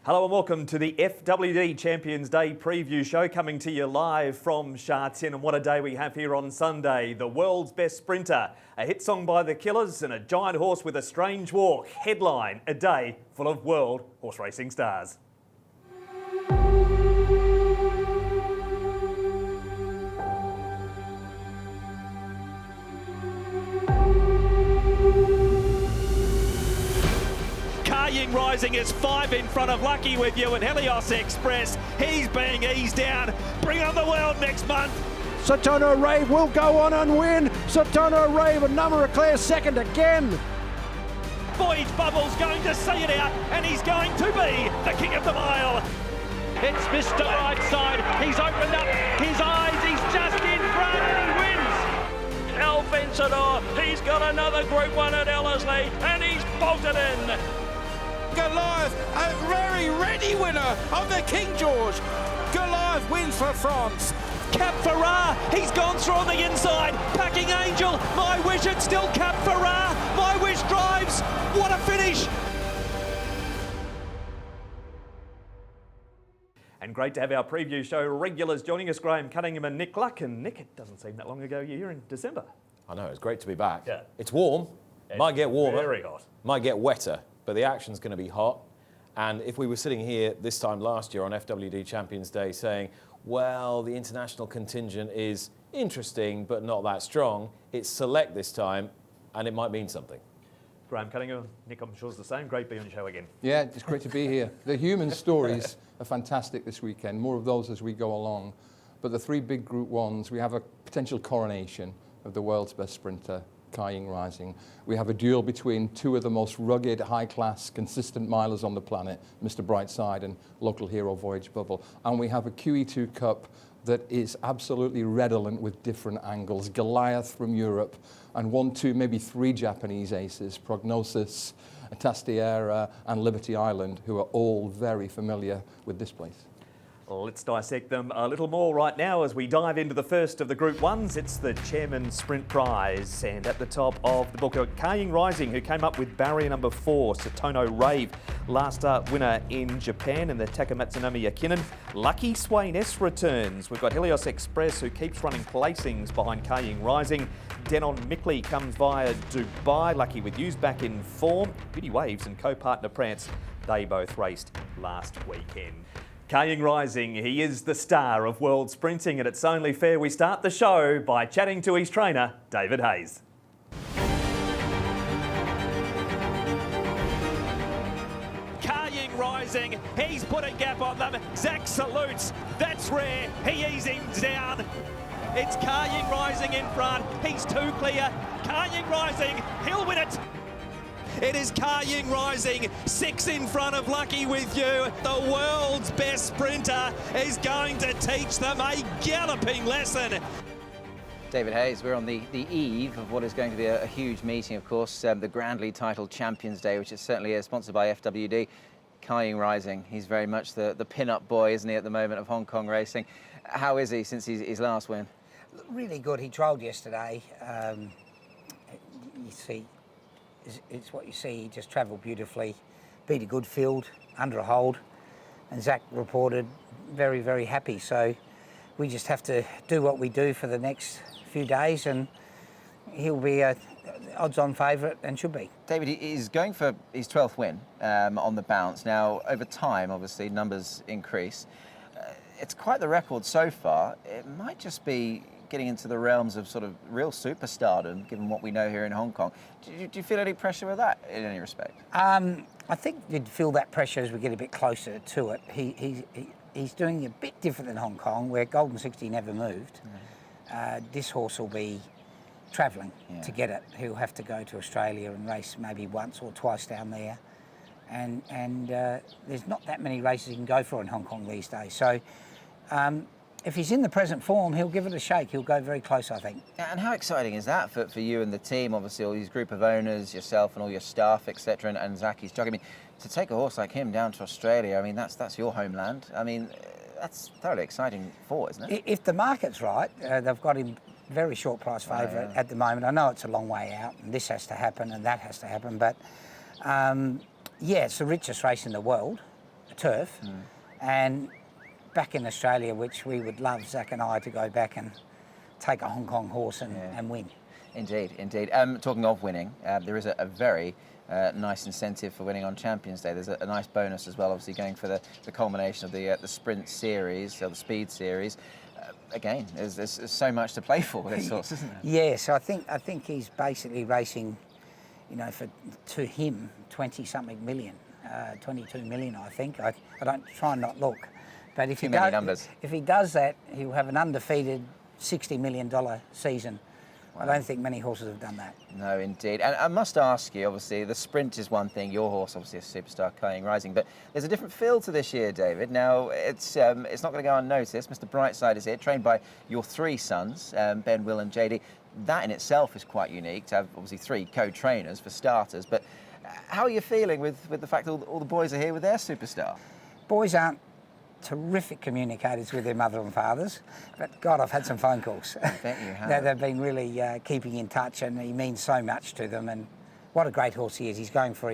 Hello and welcome to the FWD Champions Day preview show, coming to you live from Sha Tin. And what a day we have here on Sunday. The world's best sprinter, a hit song by the Killers and a giant horse with a strange walk. Headline, a day full of world horse racing stars. Caying Rising is 5 in front of Lucky with You and Helios Express. He's being eased down. Bring on the world next month. Satono Rave will go on and win. Satono Rave and McNamara clear second again. Voyage Bubble's going to see it out, and he's going to be the king of the mile. It's Mr. Rightside. He's opened up his eyes. He's just in front and he wins. El Vencedor, he's got another Group 1 at Ellerslie, and he's bolted in. Goliath, a very ready winner of the King George. Goliath wins for France. Cap Ferrar, he's gone through on the inside. Packing Angel, My Wish, it's still Cap Ferrar. My Wish drives. What a finish. And great to have our preview show regulars joining us, Graham Cunningham and Nick Luck. And Nick, it doesn't seem that long ago you're here in December. I know, it's great to be back. Yeah. It's warm, might get warmer, very hot, might get wetter, but the action's going to be hot. And if we were sitting here this time last year on FWD Champions Day saying, well, the international contingent is interesting but not that strong, it's select this time and it might mean something. Graham Cunningham, Nick, I'm sure it's the same. Great to be on the show again. Yeah, it's great to be here. The human stories are fantastic this weekend. More of those as we go along. But the three big Group 1s, we have a potential coronation of the world's best sprinter, Caying Rising. We have a duel between two of the most rugged, high-class, consistent milers on the planet, Mr. Brightside and local hero Voyage Bubble. And we have a QE2 Cup that is absolutely redolent with different angles. Goliath from Europe and 1, 2, maybe 3 Japanese aces, Prognosis, Tastiera and Liberty Island, who are all very familiar with this place. Let's dissect them a little more right now as we dive into the first of the Group 1s. It's the Chairman's Sprint Prize. And at the top of the book, Caying Rising, who came up with barrier number 4, Satono Rave, last start winner in Japan, and the Takamatsunami Yakinen. Lucky Swain S returns. We've got Helios Express, who keeps running placings behind Caying Rising. Denon Mickley comes via Dubai. Lucky with You's back in form. Beauty Waves and co-partner Prance, they both raced last weekend. Caying Rising, he is the star of world sprinting, and it's only fair we start the show by chatting to his trainer, David Hayes. Caying Rising, he's put a gap on them. Zach salutes. That's rare. He eases him down. It's Caying Rising in front. He's too clear. Caying Rising, he'll win it. It is Caying Rising, 6 in front of Lucky with You. The world's best sprinter is going to teach them a galloping lesson. David Hayes, we're on the eve of what is going to be a huge meeting, of course, the grandly titled Champions Day, which is certainly sponsored by FWD. Caying Rising, he's very much the pin-up boy, isn't he, at the moment of Hong Kong racing. How is he since his last win? Really good. He trialled yesterday. You see, it's what you see. He just travelled beautifully, beat a good field under a hold, and Zach reported very, very happy. So we just have to do what we do for the next few days, and he'll be a odds-on favourite and should be. David, he's going for his 12th win on the bounce. Now, over time, obviously, numbers increase. It's quite the record so far. It might just be getting into the realms of sort of real superstardom, given what we know here in Hong Kong. Do you feel any pressure with that in any respect? I think you'd feel that pressure as we get a bit closer to it. He's doing a bit different than Hong Kong, where Golden 60 never moved. This horse will be travelling to get it. He'll have to go to Australia and race maybe once or twice down there. And there's not that many races he can go for in Hong Kong these days. So if he's in the present form, he'll give it a shake. He'll go very close, I think. And how exciting is that for you and the team? Obviously, all these group of owners, yourself and all your staff, etc., and Zacky's jug. I mean, to take a horse like him down to Australia, I mean, that's your homeland. I mean, that's thoroughly exciting for, isn't it? If the market's right, they've got him very short price favourite at the moment. I know it's a long way out, and this has to happen and that has to happen, but yeah, it's the richest race in the world. turf. And back in Australia, which we would love, Zach and I, to go back and take a Hong Kong horse and win. Indeed, indeed. Talking of winning, there is a very nice incentive for winning on Champions Day. There's a nice bonus as well, obviously going for the culmination of the Sprint Series, or the Speed Series. Again, there's so much to play for with this horse, isn't there? Yes, I think he's basically racing, for to him 20-something million, 22 million, I think. I don't try and not look, but if he does that, he'll have an undefeated $60 million season. Wow. I don't think many horses have done that. No, indeed. And I must ask you, obviously, the sprint is one thing. Your horse, obviously, a superstar, Caying Rising. But there's a different feel to this year, David. Now, it's not going to go unnoticed. Mr. Brightside is here, trained by your three sons, Ben, Will and JD. That in itself is quite unique, to have, obviously, three co-trainers for starters. But how are you feeling with the fact that all the boys are here with their superstar? Boys aren't terrific communicators with their mother and fathers, but God, I've had some phone calls. I bet you have. They've been really keeping in touch, and he means so much to them. And what a great horse he is. He's going for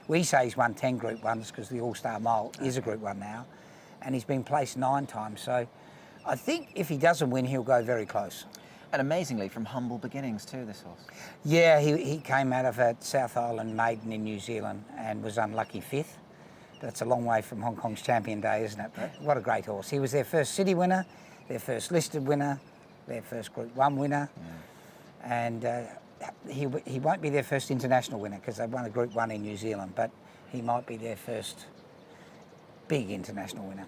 we say he's won 10 Group 1s because the All-Star Mile is a Group 1 now, and he's been placed 9 times. So I think if he doesn't win, he'll go very close. And amazingly, from humble beginnings too, this horse. Yeah, he came out of a South Island maiden in New Zealand and was unlucky 5th. That's a long way from Hong Kong's Champion Day, isn't it? But what a great horse. He was their first city winner, their first listed winner, their first Group 1 winner. Yeah. And he won't be their first international winner because they won a Group 1 in New Zealand, but he might be their first big international winner.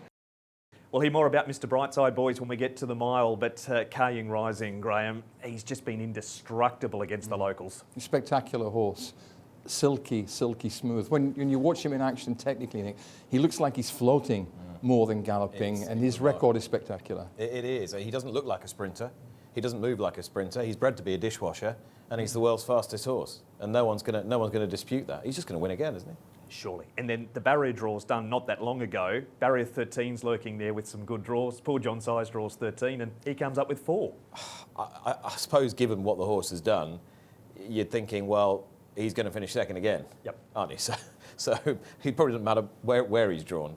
We'll hear more about Mr. Brightside, boys, when we get to the mile, but Caying Rising, Graham, he's just been indestructible against the locals. Spectacular horse. Silky smooth. When you watch him in action technically, Nick, he looks like he's floating more than galloping, and his record is spectacular. It is. He doesn't look like a sprinter. He doesn't move like a sprinter. He's bred to be a dishwasher, and he's the world's fastest horse. And no one's gonna dispute that. He's just going to win again, isn't he? Surely. And then the barrier draws done not that long ago. Barrier 13's lurking there with some good draws. Poor John Size draws 13, and he comes up with 4. I suppose, given what the horse has done, you're thinking, well, he's going to finish second again, aren't he? So it probably doesn't matter where he's drawn.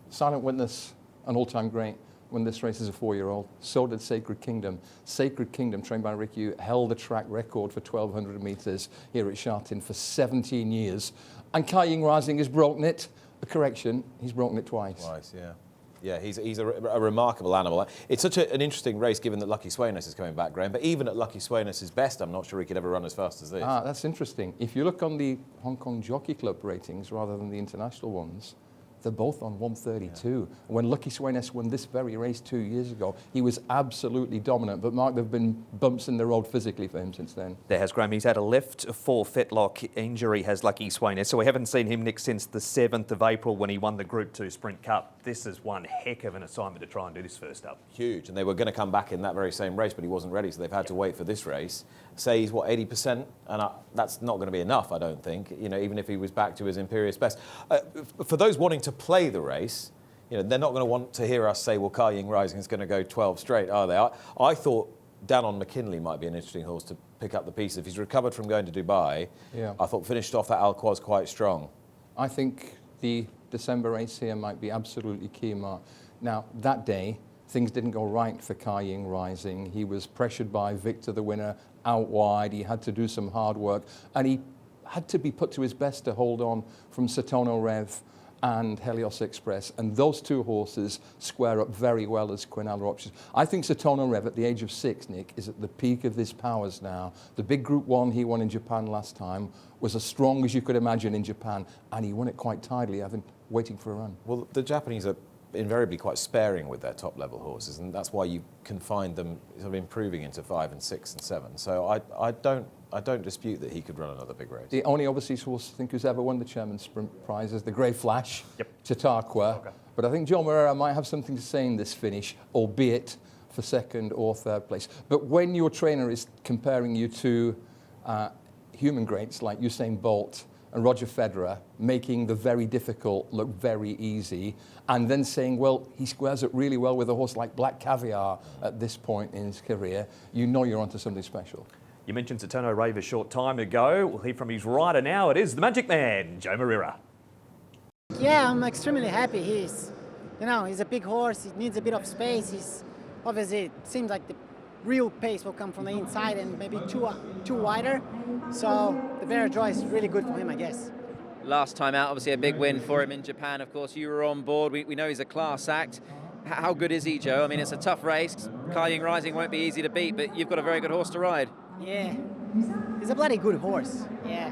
Silent Witness, an all-time great, when this race is a 4-year-old. So did Sacred Kingdom. Sacred Kingdom, trained by Rick Hugh, held the track record for 1,200 metres here at Sha Tin for 17 years. And Caying Rising has broken it. A correction, he's broken it twice. Yeah. Yeah, he's a remarkable animal. It's such an interesting race, given that Lucky Sweynesse is coming back, Graham. But even at Lucky Sweynesse's best, I'm not sure he could ever run as fast as this. That's interesting. If you look on the Hong Kong Jockey Club ratings rather than the international ones, they're both on 132. Yeah. When Lucky Sweynesse won this very race 2 years ago, he was absolutely dominant. But Mark, there have been bumps in the road physically for him since then. There has, Graham. He's had a left fetlock injury, has Lucky Sweynesse. So we haven't seen him, Nick, since the 7th of April when he won the Group 2 Sprint Cup. This is one heck of an assignment to try and do this first up. Huge. And they were going to come back in that very same race, but he wasn't ready, so they've had to wait for this race. Say he's, 80%? And that's not going to be enough, I don't think, even if he was back to his imperious best. For those wanting to play the race, they're not going to want to hear us say, well, Caying Rising is going to go 12 straight, are they? I thought Dan on McKinley might be an interesting horse to pick up the piece. If he's recovered from going to Dubai, I thought finished off that Alquoz quite strong. I think the December race here might be absolutely key, Mark. Now, that day, things didn't go right for Caying Rising. He was pressured by Victor, the winner, out wide. He had to do some hard work, and he had to be put to his best to hold on from Satono Rave and Helios Express, and those two horses square up very well as Quinella options. I think Satono Rave at the age of 6, Nick, is at the peak of his powers now. The big Group 1 he won in Japan last time was as strong as you could imagine in Japan, and he won it quite tidily, waiting for a run. Well, the Japanese are invariably quite sparing with their top-level horses, and that's why you can find them sort of improving into 5 and 6 and 7. So I don't dispute that he could run another big race. The only overseas horse I think who's ever won the Chairman Sprint Prize is the Grey Flash, Chautauqua. Okay. But I think Joe Moreira might have something to say in this finish, albeit for 2nd or 3rd place. But when your trainer is comparing you to human greats like Usain Bolt and Roger Federer, making the very difficult look very easy, and then saying, well, he squares it really well with a horse like Black Caviar at this point in his career, you know you're onto something special. You mentioned Satono Rave a short time ago. We'll hear from his rider now. It is the Magic Man, Joe Moreira. Yeah, I'm extremely happy. He's a big horse. He needs a bit of space. He's obviously, it seems like the real pace will come from the inside and maybe too wider. So the better draw is really good for him, I guess. Last time out, obviously a big win for him in Japan. Of course, you were on board. We know he's a class act. How good is he, Joe? I mean, it's a tough race. Caying Rising won't be easy to beat, but you've got a very good horse to ride. Yeah, he's a bloody good horse. Yeah,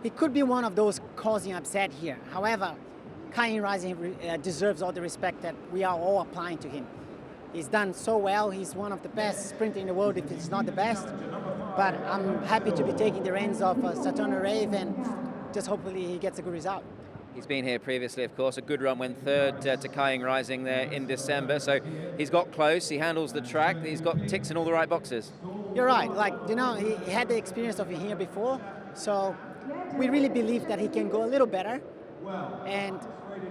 he could be one of those causing upset here. However, Caying Rising deserves all the respect that we are all applying to him. He's done so well. He's one of the best sprinters in the world, if it's not the best. But I'm happy to be taking the reins of Satono Rave, and just hopefully he gets a good result. He's been here previously, of course. A good run, went third to Caying Rising there in December. So he's got close. He handles the track. He's got ticks in all the right boxes. You're right. He had the experience of here before. So we really believe that he can go a little better. And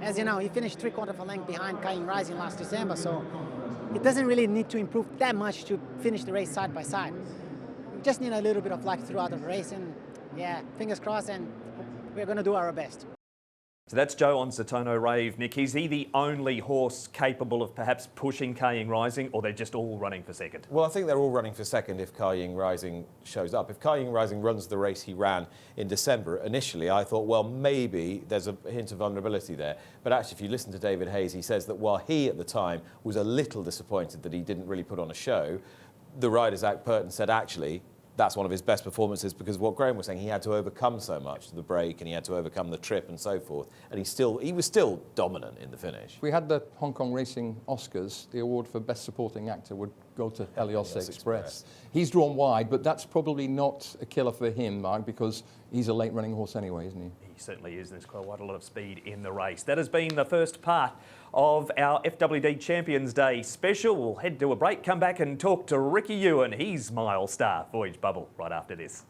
as you know, he finished 3/4 of a length behind Caying Rising last December. So it doesn't really need to improve that much to finish the race side by side. We just need a little bit of luck throughout the race. And yeah, fingers crossed, and we're going to do our best. So that's Joe on Satono Rave. Nick, is he the only horse capable of perhaps pushing Caying Rising, or they're just all running for second? Well, I think they're all running for second if Caying Rising shows up. If Caying Rising runs the race he ran in December, initially I thought, well, maybe there's a hint of vulnerability there. But actually, if you listen to David Hayes, he says that while he at the time was a little disappointed that he didn't really put on a show, the riders, Zach Purton, said actually, that's one of his best performances, because what Graham was saying, he had to overcome so much, the break, and he had to overcome the trip and so forth, and he was still dominant in the finish. If we had the Hong Kong Racing Oscars, the award for Best Supporting Actor would go to Helios Express. He's drawn wide, but that's probably not a killer for him, Mark, because he's a late-running horse anyway, isn't he? He certainly is. There's quite a lot of speed in the race. That has been the first part of our FWD Champions Day special. We'll head to a break, come back and talk to Ricky Ewan. He's my all-star Voyage Bubble right after this.